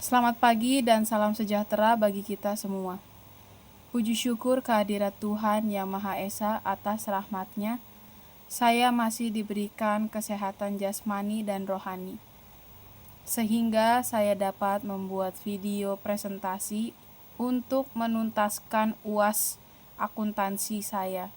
Selamat pagi dan salam sejahtera bagi kita semua. Puji syukur kehadirat Tuhan Yang Maha Esa atas rahmat-Nya. Saya masih diberikan kesehatan jasmani dan rohani, sehingga saya dapat membuat video presentasi untuk menuntaskan UAS akuntansi saya.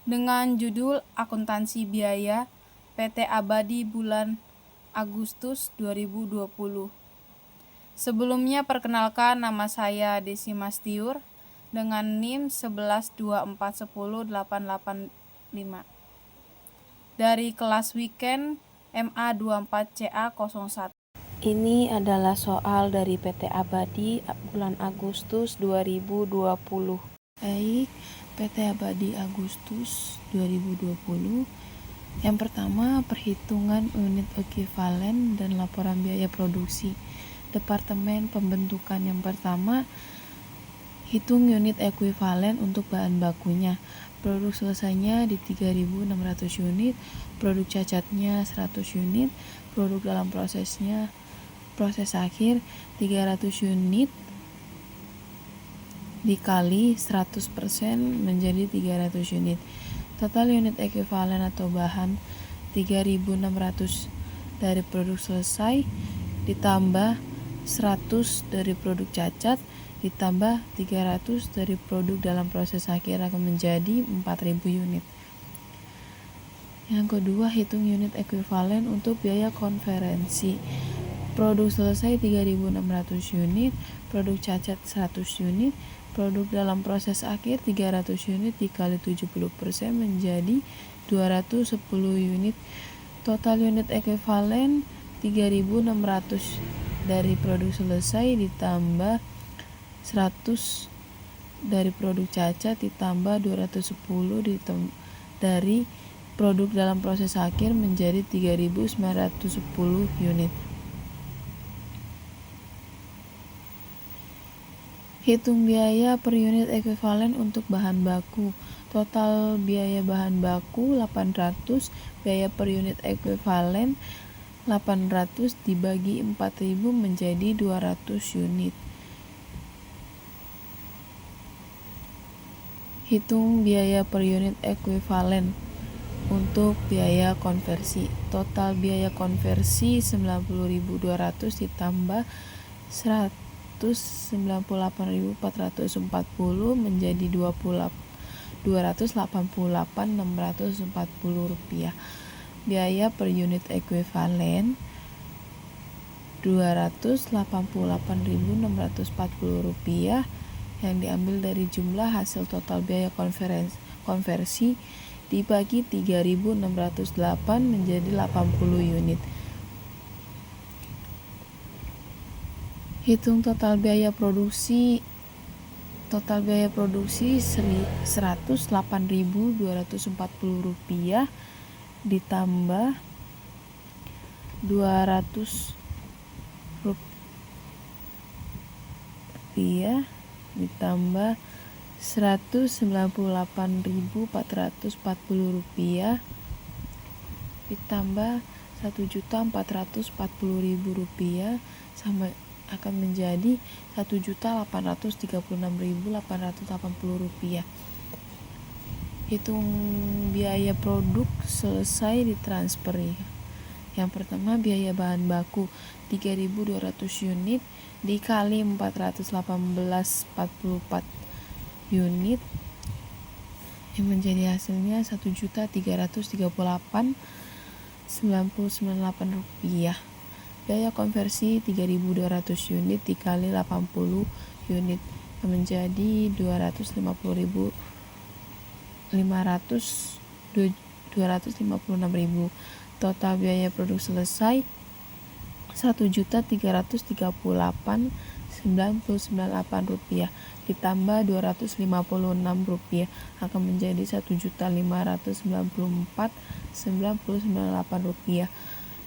Dengan judul Akuntansi Biaya PT Abadi bulan Agustus 2020. Sebelumnya perkenalkan, nama saya Desi Mastiur dengan NIM 1124108885 dari kelas weekend MA24CA01. Ini adalah soal dari PT Abadi bulan Agustus 2020. Baik, PT Abadi Agustus 2020. Yang pertama, perhitungan unit ekuivalen dan laporan biaya produksi. Departemen pembentukan yang pertama, hitung unit ekuivalen untuk bahan bakunya. Produk selesainya di 3.600 unit, produk cacatnya 100 unit, produk dalam proses akhir 300 unit dikali 100% menjadi 300 unit. Total unit ekuivalen atau bahan 3.600 dari produk selesai ditambah 100 dari produk cacat ditambah 300 dari produk dalam proses akhir akan menjadi 4.000 unit. Yang kedua, hitung unit ekuivalen untuk biaya konverensi. Produk selesai 3.600 unit, produk cacat 100 unit, produk dalam proses akhir 300 unit dikali 70% menjadi 210 unit. Total unit ekuivalen 3.600 dari produk selesai ditambah 100 dari produk cacat ditambah 210 dari produk dalam proses akhir menjadi 3.910 unit. Hitung biaya per unit ekuivalen untuk bahan baku. Total biaya bahan baku 800, biaya per unit ekuivalen 800 dibagi 4.000 menjadi 200 unit. Hitung biaya per unit ekuivalen untuk biaya konversi. Total biaya konversi 90.200 ditambah 198.440 menjadi 288.640 rupiah. Biaya per unit ekuivalen 288.640 rupiah yang diambil dari jumlah hasil total biaya konversi dibagi 3.608 menjadi 80 unit. Hitung total biaya produksi. Total biaya produksi 108.240 rupiah ditambah 200 rupiah ditambah 198.440 rupiah ditambah 1.440.000 rupiah sama akan menjadi 1.836.880 rupiah. Hitung biaya produk selesai ditransfer. Yang pertama, biaya bahan baku 3.200 unit dikali 418,44 unit yang menjadi hasilnya 1.338.998 rupiah. Biaya konversi 3.200 unit dikali 80 unit yang menjadi 256.000. Total biaya produk selesai 1.338.998 rupiah ditambah 256 rupiah akan menjadi 1.594.998 rupiah.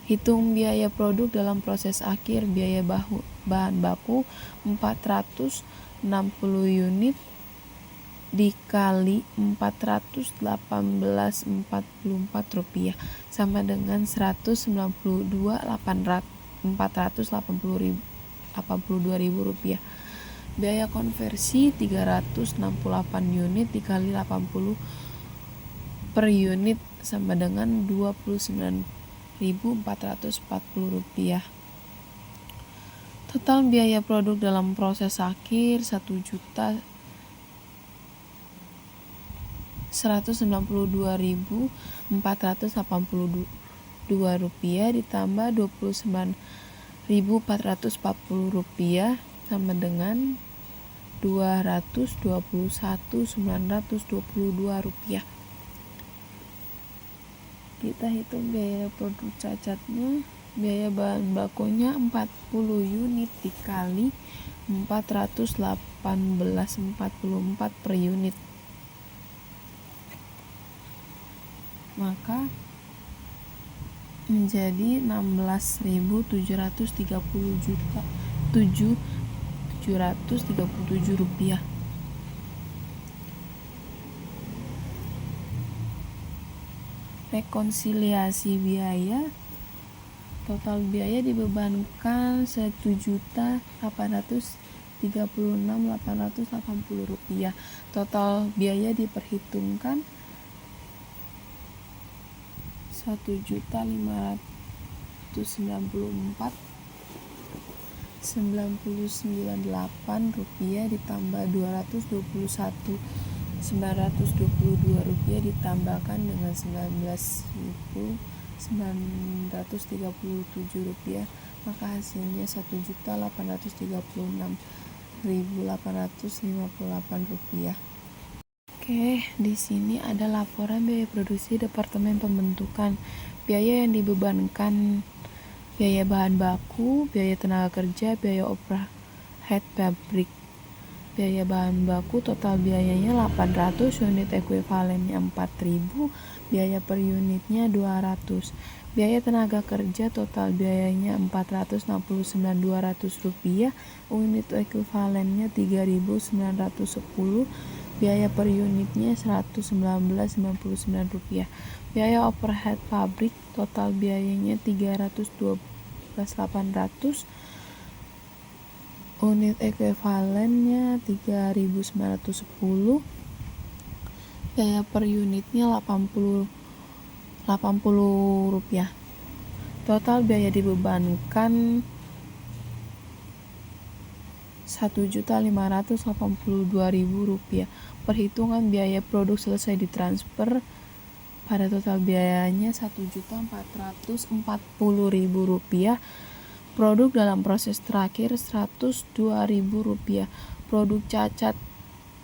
Hitung biaya produk dalam proses akhir. Biaya bahan baku 460 unit dikali 418,44 rupiah sama dengan 192.800 Rp482.000. Biaya konversi 368 unit dikali 80 per unit sama dengan Rp29.440. Total biaya produk dalam proses akhir Rp192.482 ditambah Rp29.440 sama dengan Rp221.922. Kita hitung biaya produk cacatnya. Biaya bahan bakunya 40 unit dikali 418,44 per unit, maka menjadi Rp16.737. Rekonsiliasi biaya. Total biaya dibebankan Rp1.836.880. Total biaya diperhitungkan Rp1.594.998 ditambah Rp221.922 ditambahkan dengan Rp11.937, maka hasilnya Rp1.836.858. Oke, di sini ada laporan biaya produksi Departemen Pembentukan. Biaya yang dibebankan: biaya bahan baku, biaya tenaga kerja, biaya overhead pabrik. Biaya bahan baku total biayanya 800, unit ekuivalennya 4000, biaya per unitnya 200. Biaya tenaga kerja total biayanya Rp469.200, unit ekuivalennya 3910, biaya per unitnya Rp119.99. Biaya overhead pabrik total biayanya Rp312.800, unit ekuivalennya 3910, biaya per unitnya Rp80. Total biaya dibebankan Rp1.582.000. Perhitungan biaya produk selesai ditransfer. Pada total biayanya Rp1.440.000. Produk dalam proses terakhir Rp102.000. Produk cacat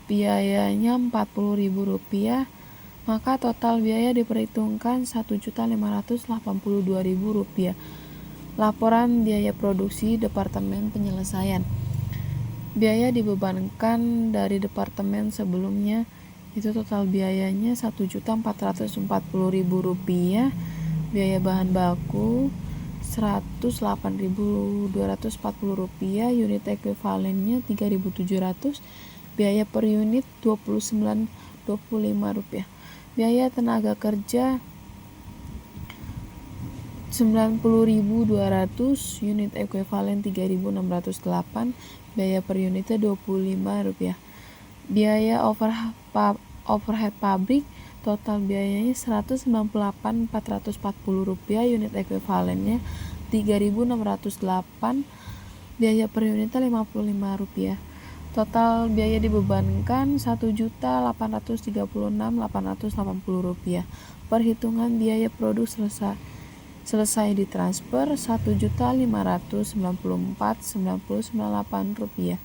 biayanya Rp40.000, maka total biaya diperhitungkan Rp1.582.000. Laporan biaya produksi Departemen Penyelesaian. Biaya dibebankan dari departemen sebelumnya itu total biayanya Rp1.440.000. Biaya bahan baku Rp108.240, unit ekuivalennya 3.700, biaya per unit Rp29.25. Biaya tenaga kerja Rp90.200, unit ekuivalen 3.608, biaya per unitnya Rp25. Biaya overhead pabrik total biayanya Rp198.440, unit ekuivalennya 3.608, biaya per unitnya Rp55. Total biaya dibebankan Rp1.836.880. Perhitungan biaya produk selesai ditransfer Rp1.594.998.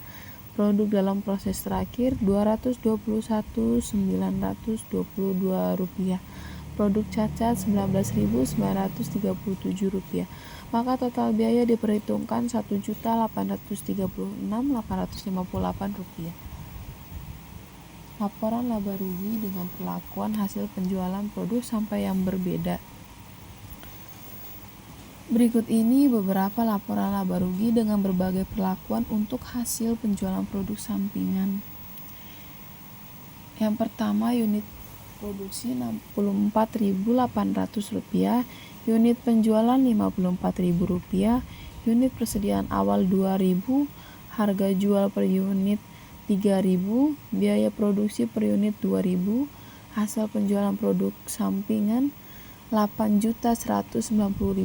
Produk dalam proses terakhir Rp221.922. Produk cacat Rp19.937. Maka total biaya diperhitungkan Rp1.836.858. Laporan laba rugi dengan perlakuan hasil penjualan produk sampai yang berbeda. Berikut ini beberapa laporan laba rugi dengan berbagai perlakuan untuk hasil penjualan produk sampingan. Yang pertama, unit produksi Rp64.800, unit penjualan Rp54.000, Unit persediaan awal 2.000, harga jual per unit 3.000, biaya produksi per unit 2.000, hasil penjualan produk sampingan 8.190.000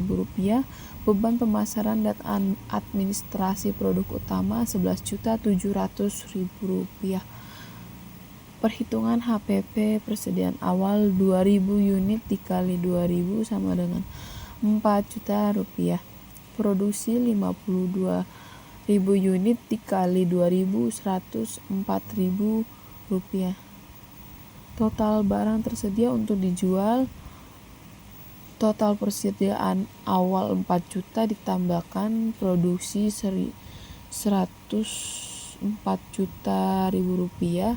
rupiah, beban pemasaran dan administrasi produk utama 11.700.000 rupiah. Perhitungan HPP persediaan awal 2.000 unit dikali 2.000 sama dengan 4 juta rupiah. Produksi 52.000 unit dikali 2.000 104.000 rupiah. Total barang tersedia untuk dijual, total persediaan awal 4 juta ditambahkan produksi 104 juta rupiah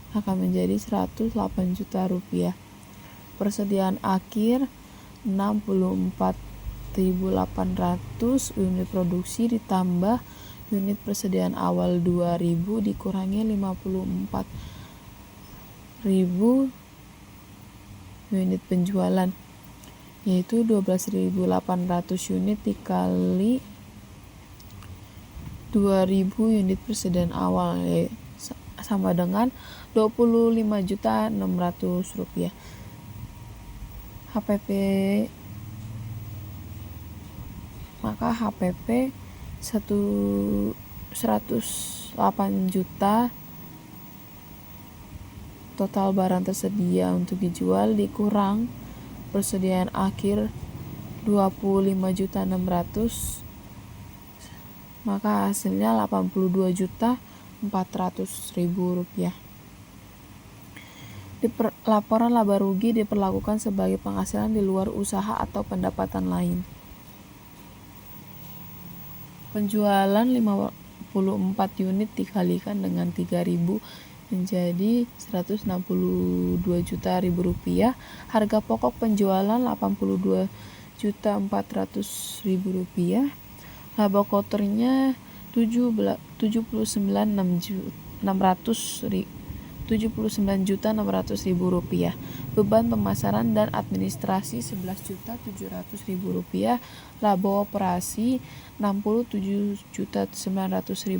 akan menjadi 108 juta rupiah. Persediaan akhir 64.800 unit produksi ditambah unit persediaan awal 2.000 dikurangi 54.000 unit penjualan, yaitu 12.800 unit dikali 2.000 unit persediaan awal, sama dengan 25.600 rupiah. Maka HPP 108 juta. Total barang tersedia untuk dijual dikurang persediaan akhir 25.600, maka hasilnya 82.400.000 rupiah. Laporan laba rugi diperlakukan sebagai penghasilan di luar usaha atau pendapatan lain. Penjualan 54 unit dikalikan dengan 3.000 menjadi 162 juta rupiah. Harga pokok penjualan 82.400.000 rupiah. Laba kotornya 79.600.000 rupiah. Beban pemasaran dan administrasi 11.700.000 rupiah. Laba operasi 67.900.000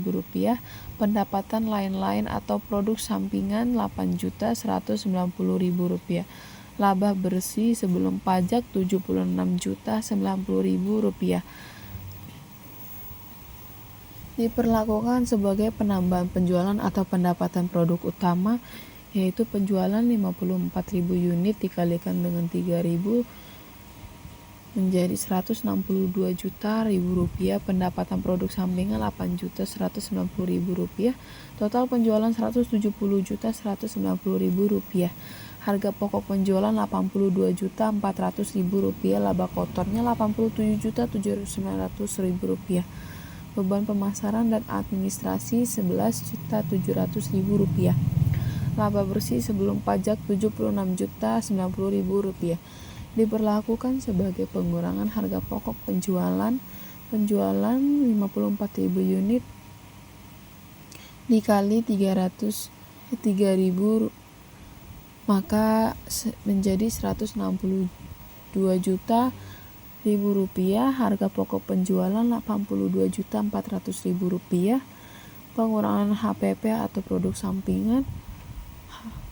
rupiah. Pendapatan lain-lain atau produk sampingan 8.190.000 rupiah. Laba bersih sebelum pajak 76.090.000 rupiah. Diperlakukan sebagai penambahan penjualan atau pendapatan produk utama, yaitu penjualan 54.000 unit dikalikan dengan 3.000 menjadi 162 juta rupiah. Pendapatan produk sampingan 8.190.000 rupiah. Total penjualan 170.190.000 rupiah. Harga pokok penjualan 82.400.000 rupiah. Laba kotornya 87.700.000 rupiah. Beban pemasaran dan administrasi 11.700.000 rupiah. Laba bersih sebelum pajak 76.090.000 rupiah. Diberlakukan sebagai pengurangan harga pokok penjualan 54.000 unit dikali 3.000 maka menjadi 162 juta rupiah. Harga pokok penjualan 82.400.000 rupiah. Pengurangan HPP atau produk sampingan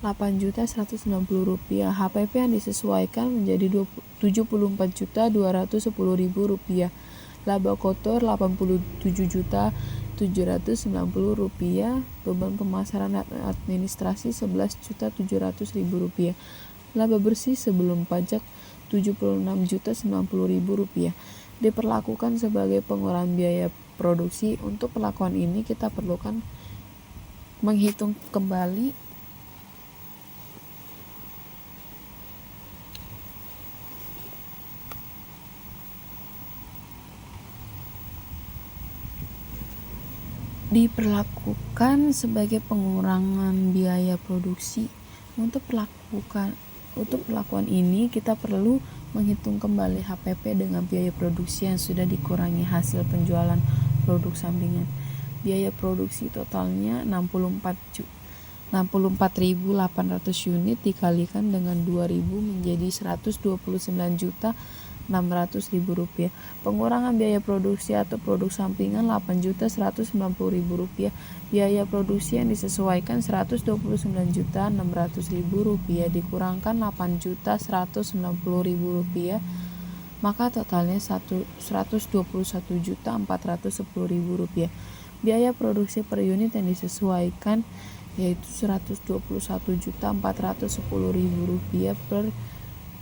8.190.000 rupiah. HPP yang disesuaikan menjadi 74.210.000 rupiah. Laba kotor 87.790.000 rupiah. Beban pemasaran dan administrasi 11.700.000 rupiah. Laba bersih sebelum pajak 76.090.000 rupiah. Diperlakukan sebagai pengurangan biaya produksi. Untuk perlakuan ini kita perlukan menghitung kembali diperlakukan sebagai pengurangan biaya produksi. Untuk perlakuan ini kita perlu menghitung kembali HPP dengan biaya produksi yang sudah dikurangi hasil penjualan produk sampingan. Biaya produksi totalnya 64.800 unit dikalikan dengan 2.000 menjadi 129.690.000 Rp600.000. Pengurangan biaya produksi atau produk sampingan Rp8.190.000. Biaya produksi yang disesuaikan Rp129.600.000 dikurangkan Rp8.190.000, maka totalnya Rp121.410.000. Biaya produksi per unit yang disesuaikan yaitu Rp121.410.000 per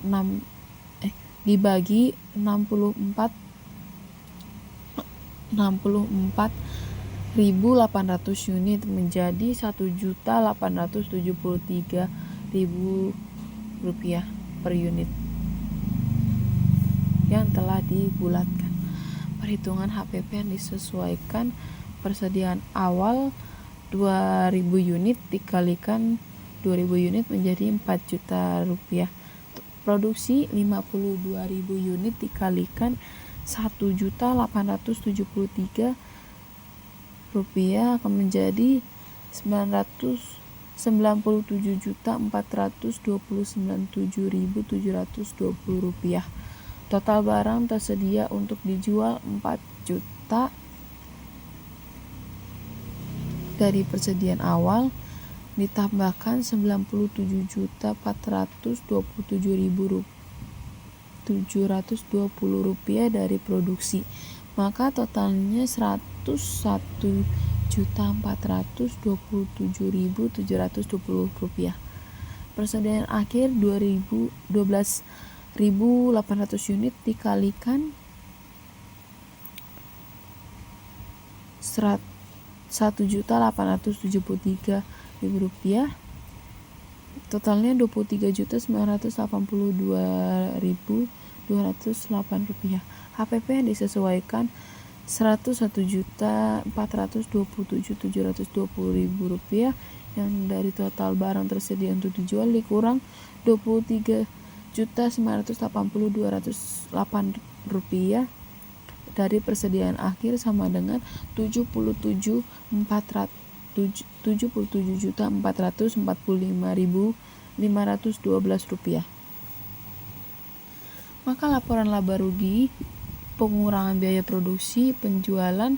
6 dibagi 64.800 unit menjadi Rp1.873.000 per unit yang telah dibulatkan. Perhitungan HPP yang disesuaikan persediaan awal 2.000 unit dikalikan 2.000 unit menjadi Rp4.000.000. Produksi 52.000 unit dikalikan Rp1.873.000 akan menjadi Rp997.429.720. Total barang tersedia untuk dijual 4 juta dari persediaan awal ditambahkan Rp97.427.720 dari produksi, maka totalnya Rp101.427.720. Persediaan akhir 12.800 unit dikalikan Rp1.873.000, totalnya Rp23.982.208. HPP yang disesuaikan Rp101.427.720 yang dari total barang tersedia untuk dijual dikurang Rp23.980.208 dari persediaan akhir sama dengan Rp77.445.512. Maka laporan laba rugi pengurangan biaya produksi penjualan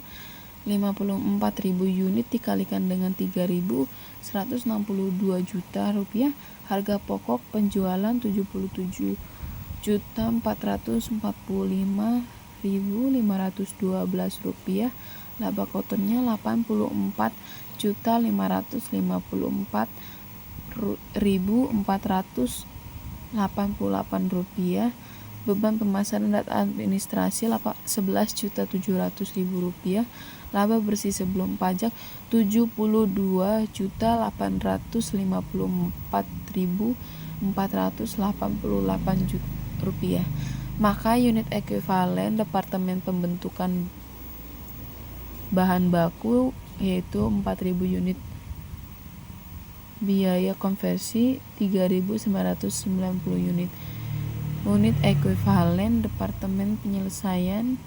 54.000 unit dikalikan dengan Rp3.162 juta, harga pokok penjualan Rp74.445.512, laba kotornya Rp84.554.488, beban pemasaran dan administrasi Rp11.700.000, laba bersih sebelum pajak Rp72.854.488, maka unit ekuivalen departemen pembentukan bahan baku yaitu 4.000 unit, biaya konversi 3.990 unit. Unit ekuivalen departemen penyelesaian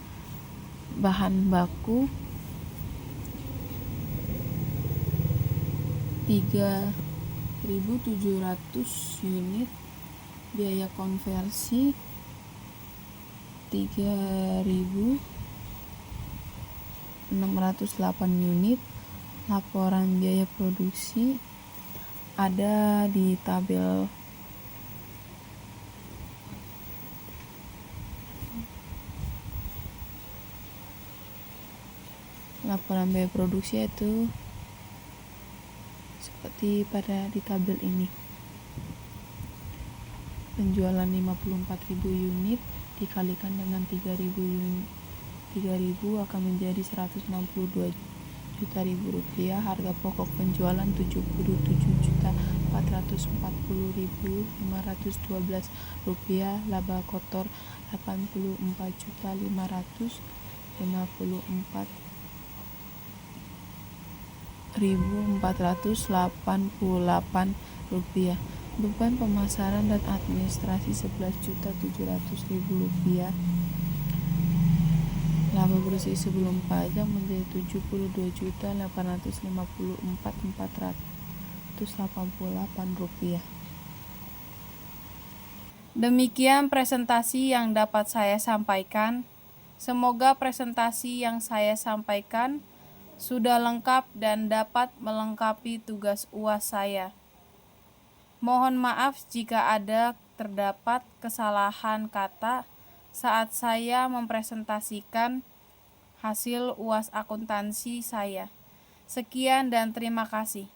bahan baku 3.700 unit, biaya konversi 3.608 unit. Laporan biaya produksi ada di tabel laporan biaya produksi itu seperti pada di tabel ini. Penjualan 54.000 unit dikalikan dengan 3.000 unit 3.000 akan menjadi Rp162 juta. Harga pokok penjualan Rp74.440.512, laba kotor Rp84.488, beban pemasaran dan administrasi Rp11.700.000, laba bersih sebelum pajak menjadi Rp72.854.488. Demikian presentasi yang dapat saya sampaikan. Semoga presentasi yang saya sampaikan sudah lengkap dan dapat melengkapi tugas UAS saya. Mohon maaf jika ada terdapat kesalahan kata saat saya mempresentasikan hasil UAS akuntansi saya. Sekian dan terima kasih.